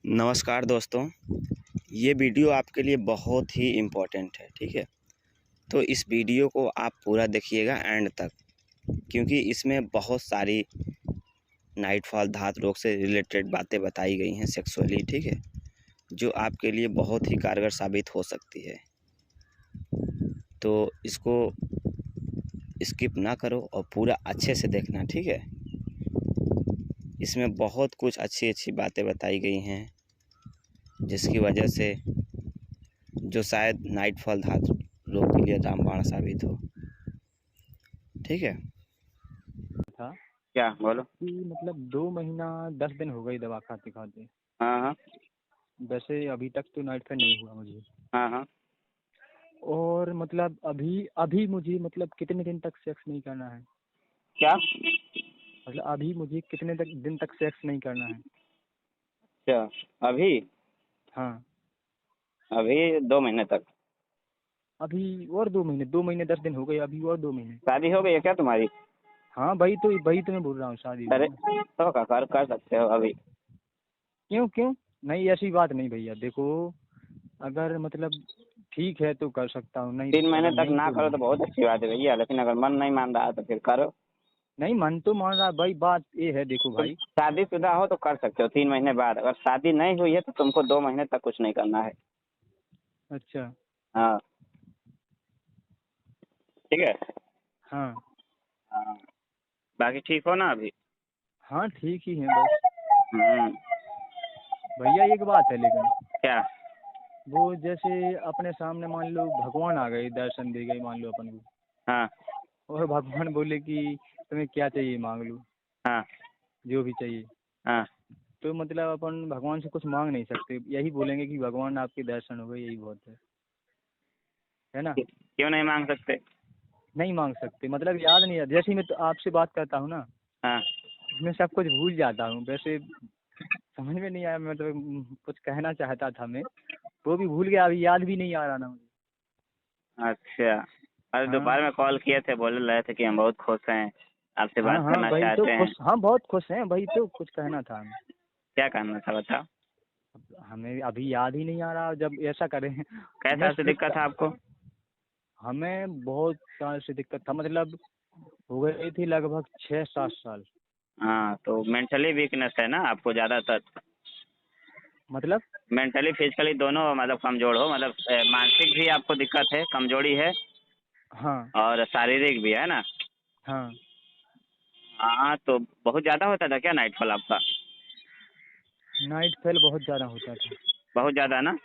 नमस्कार दोस्तों, ये वीडियो आपके लिए बहुत ही इम्पोर्टेंट है, ठीक है। तो इस वीडियो को आप पूरा देखिएगा एंड तक, क्योंकि इसमें बहुत सारी नाइटफॉल धात रोग से रिलेटेड बातें बताई गई हैं सेक्सुअली, ठीक है, जो आपके लिए बहुत ही कारगर साबित हो सकती है। तो इसको स्किप ना करो और पूरा अच्छे से देखना, ठीक है। इसमें बहुत कुछ अच्छी अच्छी बातें बताई गई हैं, जिसकी वजह से जो शायद नाइटफॉल धातु रोग के लिए रामबाण साबित हो, ठीक है। था क्या बोलो। कि मतलब 2 महीना 10 दिन हो गई दवा खाते खाते। हाँ हाँ वैसे अभी तक तो नाइट फेल नहीं हुआ मुझे। हाँ हाँ। और मतलब अभी अभी मुझे मतलब कितने दिन तक सेक्स नहीं करना है? क्या? मतलब अभी मुझे कितने दिन तक सेक्स नहीं करना है? अच्छा, अभी हाँ, अभी 2 महीने तक। अभी और 2 महीने 10 दिन हो गए, अभी और 2 महीने। शादी हो गई है क्या तुम्हारी? हाँ, वही तो मैं बोल रहा हूँ, शादी हुई अरे है। तो कर सकते हो अभी। क्यों क्यों? नहीं, ऐसी बात नहीं भैया, देखो, अगर मतलब ठीक है तो कर सकता हूँ, नहीं 3 महीने अगर तक नहीं ना तो करो नहीं। तो बहुत अच्छी बात है भैया, लेकिन अगर मन नहीं मान रहा तो फिर करो। नहीं, मन तो मान रहा है भाई, बात ये है, देखो तुम भाई। शादीशुदा हो तो कर सकते हो 3 महीने बाद। अगर शादी नहीं हुई है तो तुमको 2 महीने तक कुछ नहीं करना है। अच्छा। हाँ, ठीक है। हाँ हाँ, बाकी ठीक हो ना अभी? हाँ, ठीक ही है बस। हम्म। भैया एक बात है लेकिन, क्या? वो जैसे अपने सामने मान लो भगवान आ गए, दर्शन दे गए मान लो अपन को, हाँ और भगवान बोले कि तुम्हें क्या चाहिए मांग लो, हाँ जो भी चाहिए। हाँ। तो मतलब अपन भगवान से कुछ मांग नहीं सकते, यही बोलेंगे कि भगवान आपके दर्शन हो गए, यही बहुत है ना? क्यों नहीं मांग सकते? नहीं मांग सकते, मतलब याद नहीं आता। जैसे ही मैं तो आपसे बात करता हूँ ना, हाँ। मैं सब कुछ भूल जाता हूँ। वैसे समझ में नहीं आया, मतलब कुछ कहना चाहता था मैं, वो भी भूल गया, अभी याद भी नहीं आ रहा ना मुझे। अच्छा, अरे हाँ दोपहर में कॉल किए थे, बोल रहे थे कि हम बहुत खुश हैं, आपसे हाँ बात हाँ, करना वही तो चाहते हैं। खुश, हम बहुत खुश हैं, वही तो कुछ कहना था हमें। क्या करना था बताओ। हमें अभी याद ही नहीं आ रहा, जब ऐसा करें। मैं कैसा से दिक्कत है आपको? हमें बहुत साल से दिक्कत था, मतलब हो गई थी लगभग 6-7 साल। हाँ, तो मेंटली वीकनेस है ना आपको ज़्यादातर। मतलब मेंटली फिजिकली दोनों मतलब कमजोर हो, मतलब मानसिक भी आपको दिक्कत है, कमजोरी है, हाँ और शारीरिक भी है ना। हाँ, हाँ, तो बहुत ज़्यादा होता था क्या नाइटफॉल आपका? नाइट फेल बहुत ज़्यादा होता था। बहुत ज़्यादा ना।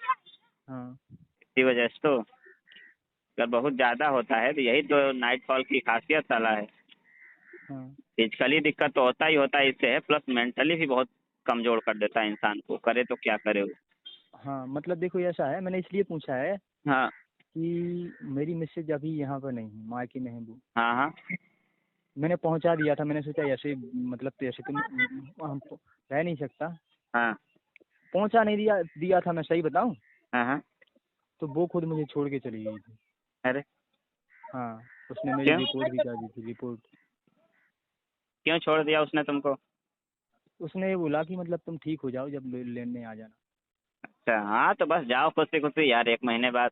हाँ इसी वजह से तो, अगर बहुत ज़्यादा होता है तो यही तो नाइटफॉल की खासियत साला है। हाँ फिजिकली दिक्कत तो होता ही होता है इससे, प्लस मेंटली भी बहुत कमजोर कर देता है इंसान को, करे तो क्या करे वो। हाँ, मतलब देखो ऐसा है, मैंने इसलिए पूछा है हाँ कि मेरी मिसेज अभी यहाँ पर नहीं है, मायके में है वो। हाँ हाँ मैंने पहुँचा दिया था, मैंने सोचा ऐसे मतलब तो ऐसे तो हम रह नहीं सकता। हाँ पहुँचा नहीं दिया दिया था, मैं सही बताऊँ, हाँ हाँ। तो वो खुद मुझे छोड़ के चली गई थी। अरे हाँ, उसने मेरी क्यों? रिपोर्ट भी कर दी थी, रिपोर्ट। क्यों छोड़ दिया उसने तुमको? उसने ये बोला कि मतलब तुम ठीक हो जाओ, जब लेने आ जाना। अच्छा, हाँ तो बस जाओ खुशी खुशी यार, 1 महीने बाद।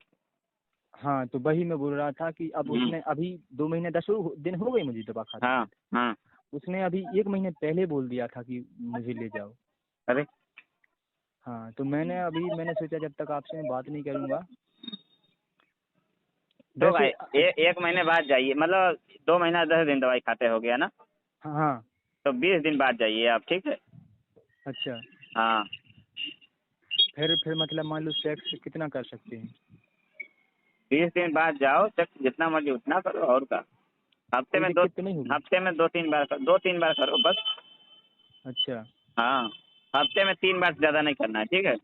हाँ, तो वही मैं बोल रहा था कि अब हम्म। उसने अभी 2 महीने 10 दिन हो गए मुझे दवा खाते हाँ खाते। हाँ। उसने अभी 1 महीने पहले बोल दिया था कि मुझे ले जाओ। अरे हाँ, तो मैंने सोचा जब तक आपसे मैं बात नहीं करूँगा। तो भाई वैसे 1 महीने बाद जाइए, मतलब 2 महीना 10 दिन दवाई खाते हो गया ना, हाँ हाँ। तो 20 दिन बाद जाइए आप, ठीक है। अच्छा, हाँ, फिर मतलब मान लो सेक्स कितना कर सकते हैं? 20 दिन बाद जाओ, तक जितना मर्जी उतना करो, और का। हफ्ते कोई में दो दिक्कत तो नहीं होगी? हफ्ते में 2-3 बार 2-3 बार करो बस। अच्छा। हाँ, हफ्ते में 3 बार से ज़्यादा नहीं करना है, ठीक है।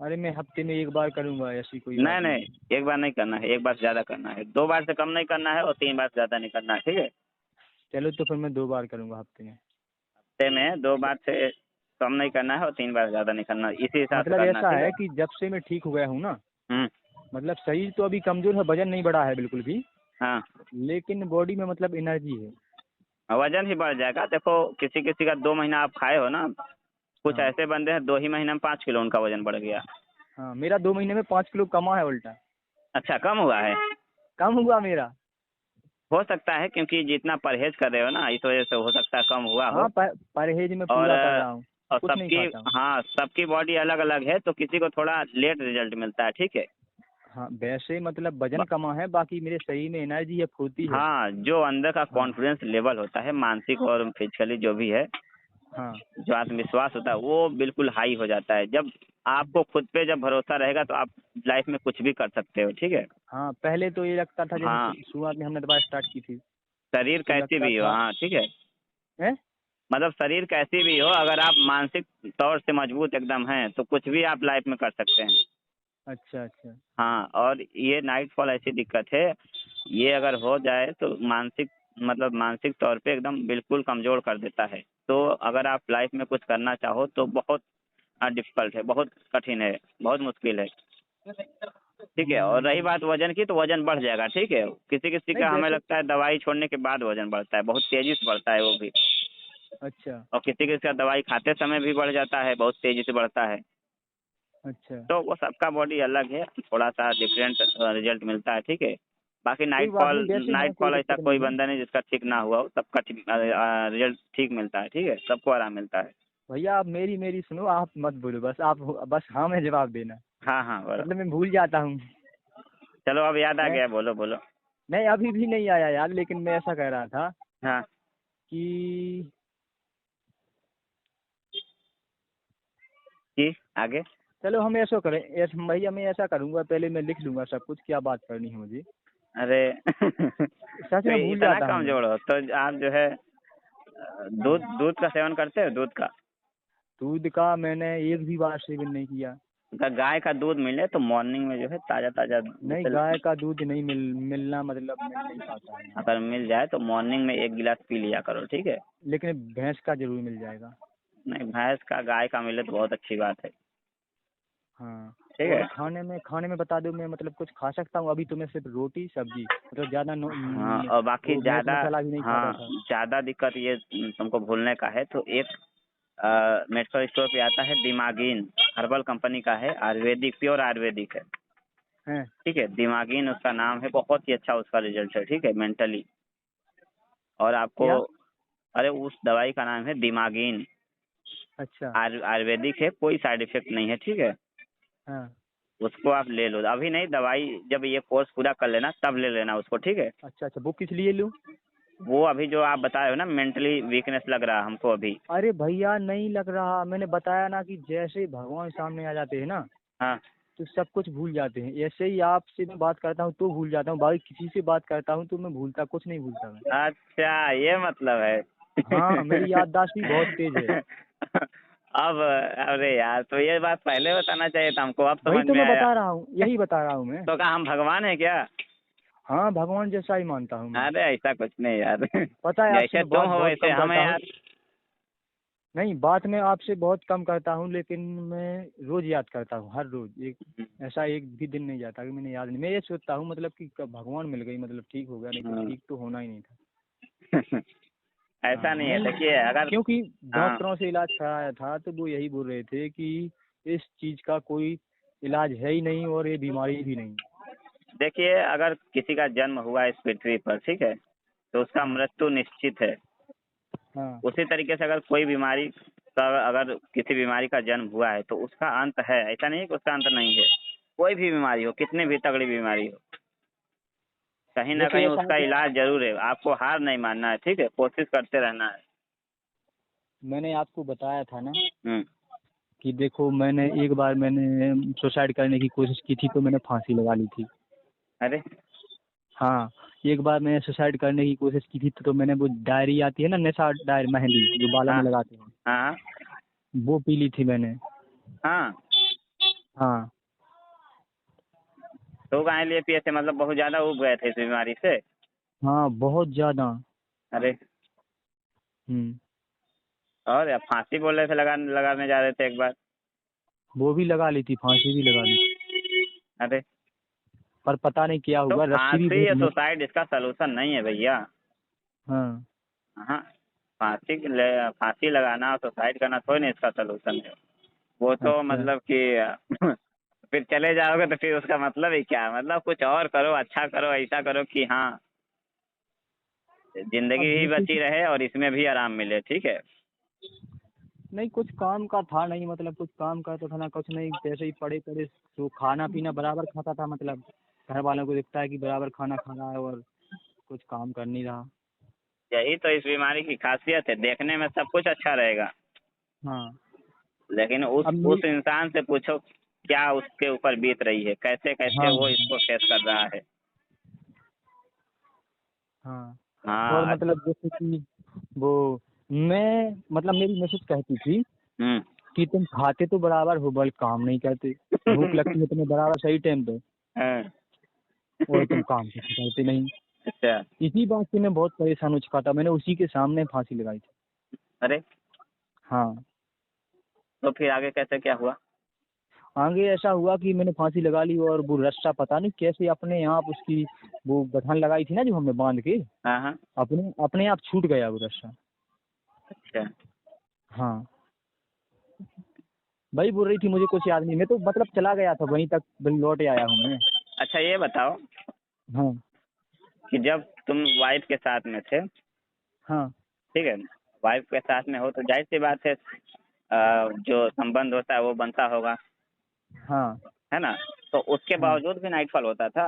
अरे मैं हफ्ते में एक बार करूँगा, ऐसी कोई नहीं बात नहीं नहीं, है। एक बार नहीं करना है, एक बार से ज़्यादा करना है, 2 बार से कम नहीं करना है और 3 बार से ज़्यादा नहीं करना है, ठीक है। चलो तो फिर मैं 2 बार करूँगा हफ्ते में। हफ्ते में 2 बार से कम नहीं करना है और 3 बार से ज़्यादा नहीं करना है, इसी हिसाब से मतलब करना है, ऐसा ठीक है। है कि जब से मैं ठीक हो गया हूँ ना, हम्म। मतलब शरीर तो अभी कमज़ोर है, वजन नहीं बढ़ा है बिल्कुल भी, हाँ, लेकिन बॉडी में मतलब एनर्जी है। वजन ही बढ़ जाएगा, देखो किसी किसी का 2 महीना आप खाए हो ना, कुछ हाँ ऐसे बंदे हैं 2 ही महीने में 5 किलो उनका वजन बढ़ गया। हाँ, मेरा 2 महीने में 5 किलो कमा है उल्टा। अच्छा, कम हुआ है? कम हुआ मेरा। हो सकता है क्योंकि जितना परहेज कर रहे हो ना, इस वजह से हो सकता है कम हुआ हाँ, हो। परहेज में और पूरा कर रहा हूँ, और कुछ नहीं सबकी, खाता हूँ। हाँ, सबकी बॉडी अलग अलग है, तो किसी को थोड़ा लेट रिजल्ट मिलता है, ठीक है। हाँ, वैसे मतलब वजन कमा है, बाकी मेरे शरीर में एनर्जी है, फुर्ती है। हाँ, जो अंदर का हाँ कॉन्फिडेंस लेवल होता है, मानसिक और फिजिकली जो भी है, हाँ जो आत्मविश्वास होता है, वो बिल्कुल हाई हो जाता है। जब आपको खुद पे जब भरोसा रहेगा तो आप लाइफ में कुछ भी कर सकते हो, ठीक है। हाँ, पहले तो ये लगता था, जैसे हाँ, शुरुआत में हमने दवा स्टार्ट की थी शरीर तो कैसी लगता भी हो, था हाँ, ठीक है। है। मतलब शरीर कैसी भी हो, अगर आप मानसिक तौर से मजबूत एकदम हैं तो कुछ भी आप लाइफ में कर सकते हैं। अच्छा अच्छा। हाँ, और ये नाइट फॉल ऐसी दिक्कत है, ये अगर हो जाए तो मानसिक, मतलब मानसिक तौर पे एकदम बिल्कुल कमज़ोर कर देता है। तो अगर आप लाइफ में कुछ करना चाहो तो बहुत डिफ़िकल्ट है, बहुत कठिन है, बहुत मुश्किल है, ठीक है। और रही बात वज़न की, तो वज़न बढ़ जाएगा, ठीक है। किसी-किसी नहीं का हमें वैसे। लगता है दवाई छोड़ने के बाद वज़न बढ़ता है, बहुत तेज़ी से बढ़ता है वो भी। अच्छा और किसी-किसी का दवाई खाते समय भी बढ़ जाता है, बहुत तेज़ी से बढ़ता है। अच्छा। तो वो सबका बॉडी अलग है, थोड़ा-सा डिफरेंट रिज़ल्ट मिलता है, ठीक है। बाकी कोई बात नहीं, वैसे हैं, नाइट कोई फॉल ऐसा दिक्कत कोई नहीं है। बंदा नहीं जिसका ठीक ना हुआ हो, सबका ठीक रिज़ल्ट ठीक मिलता है, ठीक है, सबको आराम मिलता है। भैया आप मेरी मेरी सुनो, आप मत बोलो, बस आप बस हाँ में जवाब देना। हाँ, हाँ, बोलो। मतलब मैं भूल जाता हूँ। चलो अब याद आ मैं गया, बोलो, बोलो। नहीं, अभी भी नहीं आया यार, लेकिन मैं ऐसा कह रहा था हाँ, कि जी, आगे? चलो हम ऐसा करें, भैया मैं ऐसा करूँगा, पहले मैं लिख लूँगा सब कुछ, क्या बात करनी है मुझे। अरे सच तो में भूल इतना जाता हूँ मैं। कमज़ोर हो तो आप जो है दूध हाँ, दूध का सेवन करते हो, दूध का? दूध का मैंने एक भी बार सेवन नहीं किया। अगर गाय का दूध मिले तो मॉर्निंग में जो है ताज़ा-ताज़ा, नहीं, जैसे गाय का दूध नहीं मिलना, मतलब मिल नहीं पाता है यहाँ। अगर मिल जाए तो मॉर्निंग में 1 गिलास पी लिया करो, ठीक है। लेकिन भैंस का जरूर मिल जाएगा। नहीं, भैंस का, गाय का मिले तो बहुत अच्छी बात है, हाँ। ठीक और है। खाने में बता दो, मैं मतलब कुछ खा सकता हूँ, अभी तो मैं सिर्फ रोटी सब्जी, मतलब ज़्यादा हाँ, और बाकी वो मिर्च ज़्यादा, मसाला भी नहीं खाता हाँ, था। ज़्यादा दिक्कत ये तुमको भूलने का है तो एक मेडिकल स्टोर पे आता है दिमागीन, हर्बल कंपनी का है, आयुर्वेदिक, प्योर आयुर्वेदिक है, हैं? ठीक है। दिमागीन उसका नाम है, बहुत ही अच्छा उसका रिजल्ट है, ठीक है, मेंटली। और आपको, क्या? अरे उस दवाई का नाम है दिमागीन, अच्छा। आयुर्वेदिक है, कोई साइड इफेक्ट नहीं है, ठीक है। हाँ। उसको आप ले लो, अभी नहीं, दवाई जब ये कोर्स पूरा कर लेना तब ले लेना उसको, ठीक है। अच्छा अच्छा, वो किस लिए लूँ? वो अभी जो आप बता रहे हो ना, मेंटली वीकनेस लग रहा है हमको अभी। अरे भैया नहीं लग रहा, मैंने बताया ना कि जैसे भगवान सामने आ जाते हैं ना, हाँ, तो सब कुछ भूल जाते हैं। ऐसे ही आपसे मैं बात करता हूँ तो भूल जाता हूँ, बाकी किसी से बात करता हूँ तो मैं भूलता, कुछ नहीं भूलता मैं। अच्छा, ये मतलब है। हाँ, मेरी याददाश्त भी बहुत तेज है। अब, अरे यार, तो ये बात पहले बताना चाहिए था हमको, अब वही समझ तो में मैं आया। बता रहा हूँ, यही बता रहा हूँ मैं। तो क्या हम भगवान है क्या? हाँ, भगवान जैसा ही मानता हूँ मैं। अरे ऐसा कुछ नहीं यार। पता है आपसे जैसे मैं तुम बात हो बहुत वैसे कम हम हैं करता हूँ। यार। नहीं, बात मैं आपसे बहुत कम करता हूँ, लेकिन मैं रोज याद करता हूँ, हर रोज एक। ऐसा एक भी दिन नहीं जाता कि मैंने याद नहीं, मैं ये सोचता हूँ मतलब कि कब भगवान मिल गई, मतलब ठीक हो गया, नहीं तो हाँ। ठीक तो होना ही नहीं था। ऐसा हाँ, नहीं है, नहीं, देखिए अगर, क्योंकि हाँ, डॉक्टरों से इलाज कराया था तो वो यही बोल रहे थे कि इस चीज का कोई इलाज है ही नहीं, और ये बीमारी भी नहीं। देखिए अगर किसी का जन्म हुआ इस पृथ्वी पर, ठीक है, तो उसका हाँ मृत्यु निश्चित है। हाँ। उसी तरीके से अगर कोई बीमारी का, अगर किसी बीमारी का जन्म हुआ है तो उसका अंत है, ऐसा नहीं है कि उसका अंत नहीं है। कोई भी बीमारी हो, कितनी भी तगड़ी बीमारी हो, कहीं ना कहीं देखिए ऐसा है उसका कि इलाज जरूर है। आपको हार नहीं मानना है, ठीक है, कोशिश करते रहना है। मैंने आपको बताया था ना हम्म। कि देखो, मैंने एक बार मैंने सुसाइड करने की कोशिश की थी तो मैंने फांसी लगा ली थी। अरे, हाँ, एक बार मैंने सुसाइड करने की कोशिश की थी तो मैंने वो डायरी आती है ना, नशा डायरी, मेहंदी जो बालों हाँ, में लगाते हैं, हाँ, वो पी ली थी मैंने। हाँ। हाँ। तो काहे लिए पिए थे, मतलब बहुत ज्यादा उब गए थे इस बीमारी से? हाँ, बहुत ज़्यादा। अरे, हम्म। और या फांसी बोल रहे थे, लगाने जा रहे थे एक बार? वो भी लगा ली थी, फांसी भी लगा ली थी, अरे, पर पता नहीं क्या तो हुआ, रस्सी भी फांसी बहुत या मोटी। सुसाइड इसका सलूशन नहीं है भैया। हाँ। हाँ, फांसी लगाना और सुसाइड करना थोड़ी ना इसका सलूशन है। वो तो अच्छा। मतलब कि फिर चले जाओगे तो फिर उसका मतलब ही क्या, मतलब कुछ और करो, अच्छा करो, ऐसा करो कि हाँ जिंदगी अब भी जैसे बची कि रहे और इसमें भी आराम मिले, ठीक है। नहीं, कुछ काम का था नहीं, मतलब कुछ काम करता था ना, कुछ नहीं, जैसे ही पड़े पड़े तो खाना पीना बराबर खाता था, मतलब घर वालों को दिखता है कि बराबर खाना खा रहा है और कुछ काम कर नहीं रहा। यही तो इस बीमारी की खासियत है, देखने में सब कुछ अच्छा रहेगा, हाँ। लेकिन अब उस इंसान से पूछो क्या उसके ऊपर बीत रही है, कैसे कैसे हाँ वो इसको फेस कर रहा है। हाँ। और हाँ। मतलब जैसे कि वो मैं मतलब मेरी मिसेज कहती थी हम्म। कि तुम खाते तो बराबर हो बल काम नहीं करते, भूख लगती है तुम्हें बराबर सही टाइम पे हाँ। और तुम काम कुछ करते नहीं। अच्छा। इसी बात से मैं बहुत परेशान हो चुका था, मैंने उसी के सामने फांसी लगाई थी। अरे हाँ। तो फिर आगे कैसे क्या हुआ? आगे ऐसा हुआ कि मैंने फांसी लगा ली और वो रस्सा पता नहीं कैसे अपने आप उसकी वो गठान लगाई थी ना जो हमने बांध के, हाँ हाँ। अपने अपने आप छूट गया वो रस्सा। अच्छा। हाँ। भाई बोल रही थी मुझे कुछ याद नहीं, मैं तो मतलब चला गया था वहीं तक, लौट आया हूँ मैं। अच्छा ये बताओ हाँ कि जब तुम वाइफ के साथ में थे, हाँ ठीक है, वाइफ के साथ में हो तो जाहिर सी बात है जो संबंध होता है वो बनता होगा, हाँ है ना। तो उसके हाँ बावजूद भी नाइटफॉल होता था?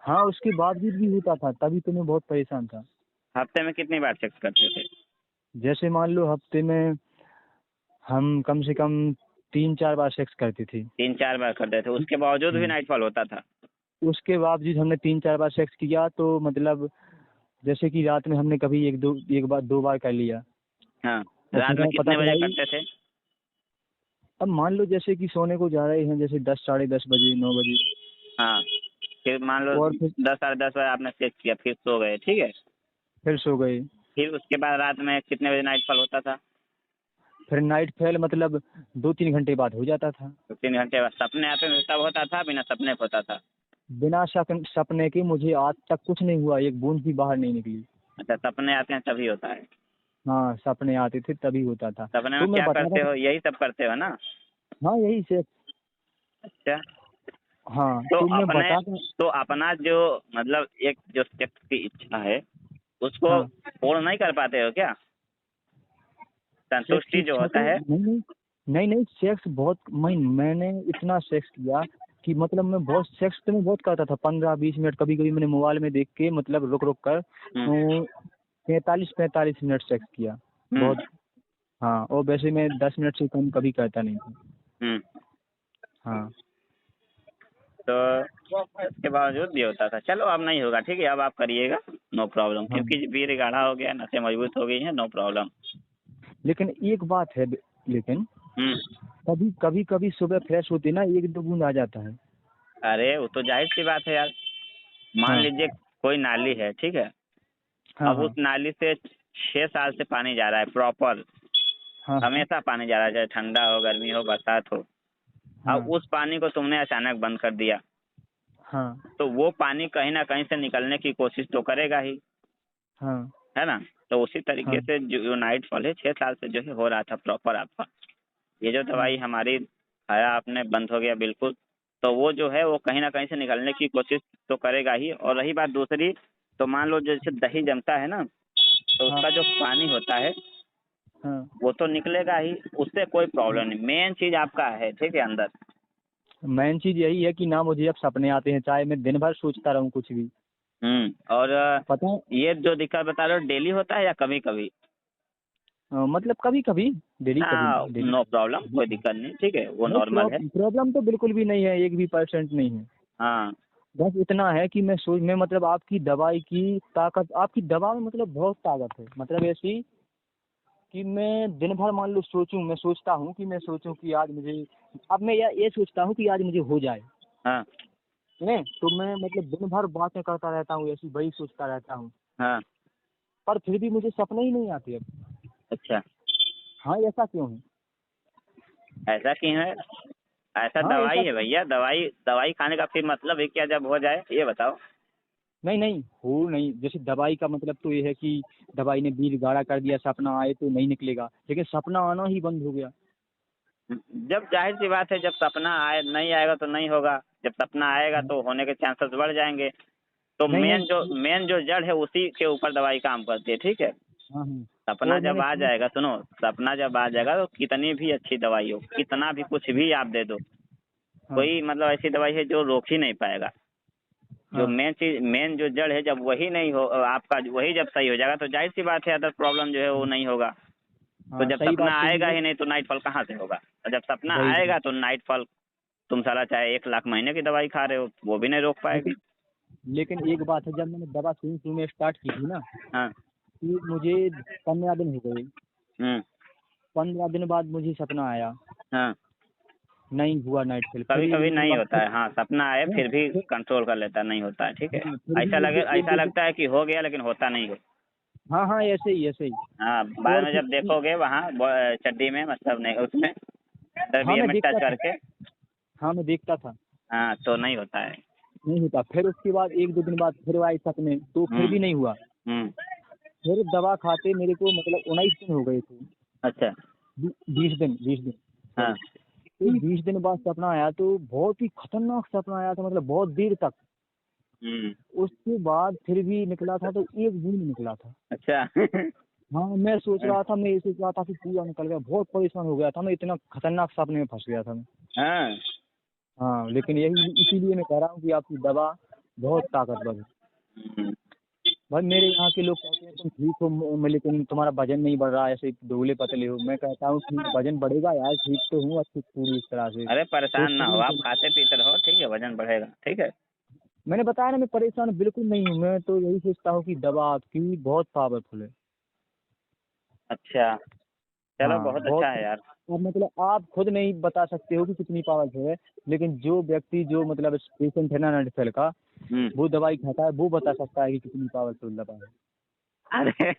हाँ, उसके बावजूद भी होता था, तभी तो मैं बहुत परेशान था। हफ्ते में कितनी बार सेक्स करते थे? जैसे मान लो हफ्ते में हम कम से कम 3-4 बार सेक्स करती थी। 3-4 बार करते थे, उसके बावजूद भी हाँ। नाइटफॉल होता था? उसके बावजूद हमने 3-4 बार सेक्स किया तो मतलब जैसे कि रात में हमने कभी एक बार 2 बार कर लिया हाँ। और रात में पता कितने बजे चला करते थे? अब मान लो जैसे कि सोने को जा रहे हैं जैसे 10, 10:30 बजे, 9 बजे, हाँ। फिर मान लो और फिर 10, 10:30 बजे आपने सेक्स किया, फिर सो गए, ठीक है। फिर सो गए। फिर उसके बाद रात में कितने बजे नाइटफॉल होता था? फिर नाइट फेल मतलब 2-3 घंटे बाद हो जाता था। तो 3 घंटे बाद सपने आते थे तब होता था, बिना सपने के होता था? बिना सपने के मुझे आज तक कुछ नहीं हुआ, एक बूंद भी बाहर नहीं निकली। अच्छा, सपने आते हैं तभी होता है? हाँ, सपने आते थे तभी होता था। सपने तो में मैं क्या बता करते रहा हो, यही सब करते हो ना? था, हाँ यही से। अच्छा। हाँ तो तो मैं अपने बता था। तो अपना जो मतलब एक जो सेक्स की इच्छा है उसको हाँ, पूर्ण नहीं कर पाते हो क्या? सेक्स की संतुष्टि जो इच्छा होता तो है। नहीं नहीं, नहीं नहीं, सेक्स बहुत मैंने इतना सेक्स किया कि मतलब मैं बहुत सेक्स तो मैं बहुत करता था, 15-20 मिनट, कभी कभी मैंने मोबाइल में देख के मतलब रुक रुक कर हम्म। 43-45 मिनट सेक्स किया बहुत। हम्म। हाँ, और वैसे मैं 10 मिनट से कम कभी करता नहीं था। हम्म। हाँ तो उसके बावजूद भी होता था। चलो अब नहीं होगा, ठीक है, अब आप करिएगा, नो प्रॉब्लम, हाँ। क्योंकि वीर गाढ़ा हो गया, नसें मजबूत हो गई हैं, नो प्रॉब्लम। लेकिन एक बात है, लेकिन हम्म। कभी कभी कभी सुबह फ्रेश होते ना 1-2 बूंद आ जाता है। अरे वो तो जाहिर सी बात है यार। मान हाँ लीजिए कोई नाली है, ठीक है, हाँ अब उस हाँ नाली से 6 साल से पानी जा रहा है प्रॉपर, हाँ हाँ हमेशा पानी जा रहा है, चाहे ठंडा हो, गर्मी हो, बरसात हो। अब हाँ उस पानी को तुमने अचानक बंद कर दिया हाँ तो वो पानी कहीं ना कहीं से निकलने की कोशिश तो करेगा ही, हाँ है ना। तो उसी हाँ तरीके से जो नाइटफॉल है 6 साल से जो है हो रहा था प्रॉपर आपका, ये जो हाँ दवाई हमारी खाया आपने बंद हो गया बिल्कुल, तो वो जो है वो कहीं ना कहीं से निकलने की कोशिश तो करेगा ही। और रही बात दूसरी, तो मान लो जैसे दही जमता है ना, तो हाँ उसका जो पानी होता है हाँ। वो तो निकलेगा ही, उससे कोई प्रॉब्लम नहीं, मेन चीज आपका है, ठीक है, अंदर। मेन चीज यही है कि ना मुझे अब सपने आते हैं, चाहे मैं दिन भर सोचता रहूं कुछ भी। और पता है, ये जो दिक्कत बता रहे हो डेली होता है या कभी कभी? मतलब कभी कभी, डेली कभी हाँ, नहीं, डेली नो प्रॉब्लम, कभी कोई नहीं। दिक्कत नहीं, ठीक है, वो नहीं, नॉर्मल है। प्रॉब्लम तो बिल्कुल भी नहीं है, 1 भी % नहीं है। हाँ। बस इतना है कि मैं मतलब आपकी दवाई की ताकत, आपकी दवा में मतलब बहुत ताकत है, मतलब ऐसी कि मैं दिन भर मान लो सोचूं, मैं सोचता हूँ कि मैं सोचूं कि आज मुझे, अब मैं ये सोचता हूँ कि आज मुझे हो जाए, हाँ। नहीं तो मैं मतलब दिन भर बातें करता रहता हूँ, ऐसी वही सोचता रहता हूँ, हाँ। पर फिर भी मुझे सपने ही नहीं आते अब। अच्छा, हाँ, ऐसा क्यों है? ऐसा क्यों है? ऐसा हाँ, ऐसा दवाई है क्यों? भैया, दवाई दवाई खाने का फिर मतलब है क्या जब हो जाए, ये बताओ। नहीं नहीं हो नहीं, जैसे दवाई का मतलब तो ये है कि दवाई ने बीज गाढ़ा कर दिया, सपना आए तो नहीं निकलेगा, लेकिन सपना आना ही बंद हो गया। जब जाहिर सी बात है, जब सपना आए नहीं आएगा तो नहीं होगा, जब सपना आएगा हाँ, तो होने के चांसेस बढ़ जाएंगे। तो नहीं मेन जो नहीं। मेन जो जड़ है उसी के ऊपर दवाई काम करती है, ठीक है। हाँ हाँ। सपना और जब मैंने आ सुना। जाएगा, सुनो, सपना जब आ जाएगा तो कितनी भी अच्छी दवाई हो, कितना भी कुछ भी आप दे दो, हाँ कोई मतलब ऐसी दवाई है जो रोक ही नहीं पाएगा। जो हाँ मेन चीज, मेन जो जड़ है, जब वही नहीं हो आपका, वही जब सही हो जाएगा तो जाहिर सी बात है अदर प्रॉब्लम जो है वो नहीं होगा। तो हाँ, जब सही सपना बात तो आएगा ये है। ही नहीं तो नाइट फॉल कहाँ से होगा, और जब सपना वही वही। आएगा तो नाइट फॉल, तुम साला चाहे 1 लाख महीने की दवाई खा रहे हो वो भी नहीं रोक पाएगी। लेकिन लेकिन एक बात है, जब मैंने दवा शुरू शुरू में स्टार्ट की थी ना, हाँ। कि मुझे 15 दिन हो गए। हम्म। 15 दिन बाद मुझे सपना आया, हाँ। नहीं हुआ नाइट फेल, फिर कभी एक कभी दो दिन नहीं बाद होता फिर। है, हाँ, सपना आए हाँ, फिर भी फिर। कंट्रोल कर लेता है, नहीं होता है, ठीक है। हाँ, फिर ऐसा भी लगे, एक ऐसा दो दिन। लगता है कि हो गया लेकिन होता नहीं है। हाँ हाँ, ऐसे ही ऐसे ही। हाँ, बाद और में फिर। जब देखोगे वहाँ चड्डी में, मतलब नहीं उसमें, हाँ दरबिया मैं में टच देखता था। करके, हाँ मैं देखता था। हाँ, तो नहीं होता है। नहीं होता, फिर उसके बाद एक दो दिन बाद फिर आए सपने, तो फिर हम्म। भी नहीं हुआ। हम्म। फिर दवा खाते मेरे को मतलब 19 दिन हो गए थे। अच्छा। 20 दिन सॉरी। हाँ। तो 20 दिन बाद सपना आया, तो बहुत ही खतरनाक सपना आया था, मतलब बहुत देर तक। हम्म। उसके बाद फिर भी निकला था तो एक बूंद निकला था। अच्छा। हाँ मैं सोच रहा था, मैं ये सोच रहा था कि पूरा निकल गया, बहुत परेशान हो गया था मैं, इतना खतरनाक सपने में फंस गया था मैं। हाँ। हाँ, लेकिन यही इसीलिए मैं कह रहा हूँ कि आपकी दवा बहुत ताकतवर है। हम्म। भाई मेरे यहाँ के लोग कहते हैं तुम ठीक हो, लेकिन तुम्हारा वजन नहीं बढ़ रहा है, ऐसे दुबले पतले हो। मैं कहता हूँ ठीक, वजन बढ़ेगा यार, ठीक तो हूँ अच्छी पूरी इस तरह से। अरे तो परेशान ना हो, सुनो आप तो। खाते पीते रहो, ठीक है, वजन बढ़ेगा, ठीक है। मैंने बताया ना, मैं परेशान बिल्कुल नहीं हूँ, मैं तो यही सोचता हूँ कि दवा आपकी बहुत पावरफुल है। अच्छा, चलो हाँ बहुत बहुत। अच्छा है यार। अब मतलब आप खुद नहीं बता सकते हो कि कितनी पावरफुल है, लेकिन जो व्यक्ति जो मतलब पेशेंट है ना नडफेल का, हम्म। वो दवाई खाता है, वो बता सकता है कि कितनी पावरफुल दवा है। अरे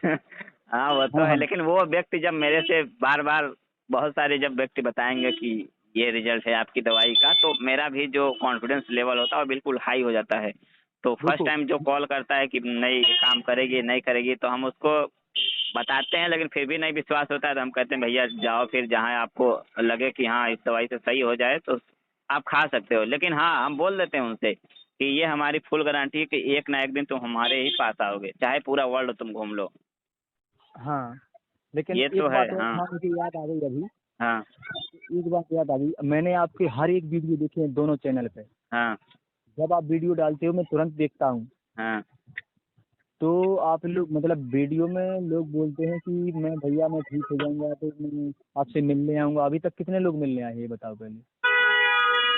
हाँ वो तो हाँ है, हाँ लेकिन वो व्यक्ति जब मेरे से बार बार, बहुत सारे जब व्यक्ति बताएंगे कि ये रिजल्ट है आपकी दवाई का, तो मेरा भी जो कॉन्फिडेंस लेवल होता है वो बिल्कुल हाई हो जाता है। तो फर्स्ट देखो। टाइम जो कॉल करता है कि नहीं ये काम करेगी नहीं करेगी, तो हम उसको बताते हैं, लेकिन फिर भी नहीं विश्वास होता है तो हम कहते हैं भैया जाओ फिर जहाँ आपको लगे कि हाँ इस दवाई से सही हो जाए तो आप खा सकते हो। लेकिन हाँ, हम बोल देते हैं उनसे कि ये हमारी फुल गारंटी है कि एक ना एक दिन तुम हमारे ही पास आओगे, चाहे पूरा वर्ल्ड तुम घूम लो। हाँ, लेकिन ये तो एक है। बात और हाँ। था मुझे याद आ गई अभी। हाँ। एक बात याद आ गई, मैंने आपके हर एक वीडियो देखे हैं दोनों चैनल पे। हाँ। जब आप वीडियो डालते हो मैं तुरंत देखता हूँ। हाँ। तो आप लोग मतलब वीडियो में लोग बोलते हैं कि मैं भैया मैं ठीक हो जाऊंगा तो मैं आपसे मिलने आऊंगा। अभी तक कितने लोग मिलने आए हैं ये बताओ पहले।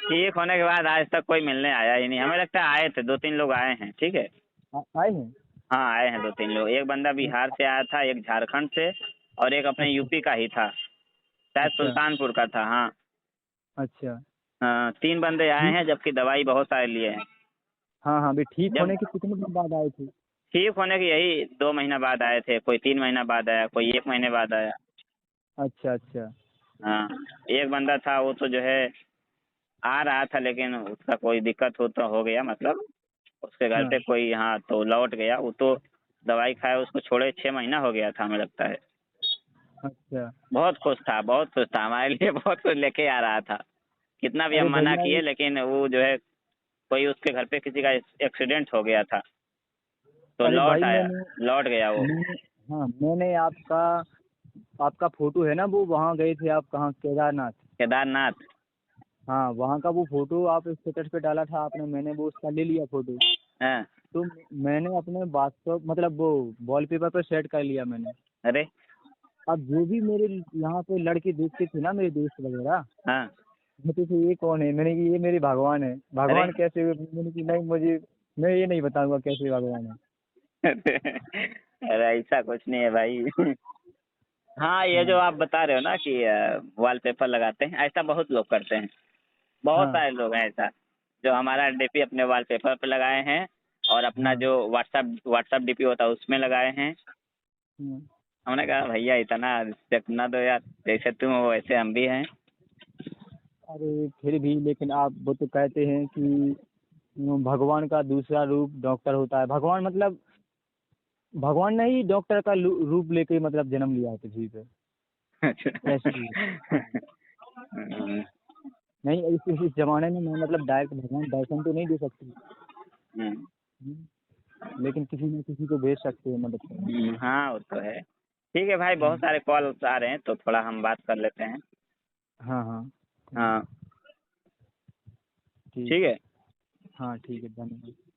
ठीक होने के बाद आज तक कोई मिलने आया ही नहीं, हमें लगता है आए थे 2-3 लोग आए हैं, ठीक है। आए हैं। हाँ आए हैं 2-3 लोग, एक बंदा बिहार से आया था, एक झारखंड से, और एक अपने अच्छा यूपी का ही था, शायद अच्छा सुल्तानपुर का था। हाँ। अच्छा। हाँ, 3 बंदे आए ठीक। हैं जबकि दवाई बहुत सारे लिए हैं। हाँ हाँ भाई, ठीक जब होने के कितने दिन बाद आए थे। ठीक होने के यही 2 महीना बाद आए थे, कोई 3 महीना बाद आया, कोई 1 महीने बाद आया। अच्छा अच्छा। हाँ, एक बंदा था वो तो जो है आ रहा था, लेकिन उसका कोई दिक्कत हो तो हो गया, मतलब उसके घर हाँ। पे कोई, हाँ, तो लौट गया वो तो। दवाई खाया उसको छोड़े 6 महीना हो गया था हमें लगता है। अच्छा। बहुत खुश था, बहुत खुश था, हमारे लिए बहुत कुछ लेके आ रहा था। कितना भी अरे हम मना भैया किए लेकिन वो जो है, कोई उसके घर पे किसी का एक्सीडेंट हो गया था तो अरे लौट भाई आया, मैंने लौट गया वो। मैंने हाँ मैंने आपका आपका फोटो है ना, वो वहाँ गए थे आप कहाँ, केदारनाथ। केदारनाथ। हाँ वहाँ का वो फोटो आप स्टेटस पे डाला था आपने, मैंने वो उसका ले लिया फोटो। हाँ। तो मैंने अपने व्हाट्सएप मतलब वो वॉलपेपर पर सेट कर लिया मैंने। अरे। अब जो भी मेरे यहाँ पे लड़के देखते थे ना, मेरे दोस्त वगैरह, हाँ। कहते थे ये कौन है। मैंने कि ये मेरे भगवान है। अरे। भगवान कैसे हुए? मैंने कि नहीं, मुझे मैं ये नहीं बताऊंगा कैसे भगवान है। अरे ऐसा कुछ नहीं है भाई। हाँ, ये जो हाँ आप बता रहे हो ना कि वॉलपेपर लगाते हैं, ऐसा बहुत लोग करते हैं, बहुत हाँ। सारे लोग हैं ऐसा, जो हमारा डीपी अपने वॉलपेपर पे लगाए हैं और अपना हाँ जो व्हाट्सएप डीपी होता है उसमें लगाए हैं। हाँ। हमने कहा भैया इतना रिस्पेक्ट ना दो यार, जैसे तुम हो वैसे हम भी हैं। अरे फिर भी लेकिन आप वो तो कहते हैं कि भगवान का दूसरा रूप डॉक्टर होता है। भगवान मतलब भगवान ने ही डॉक्टर का रूप लेके मतलब जन्म लिया है पृथ्वी पे। ऐसे ही नहीं, इस जमाने में मैं मतलब डायरेक्ट भगवान दर्शन तो नहीं दे सकती, लेकिन किसी न किसी को भेज सकते हैं मदद करने। हाँ वो तो है। ठीक है भाई, बहुत सारे कॉल आ रहे हैं तो थोड़ा हम बात कर लेते हैं। हाँ हाँ हाँ ठीक ठीक है। हाँ ठीक है, धन्यवाद।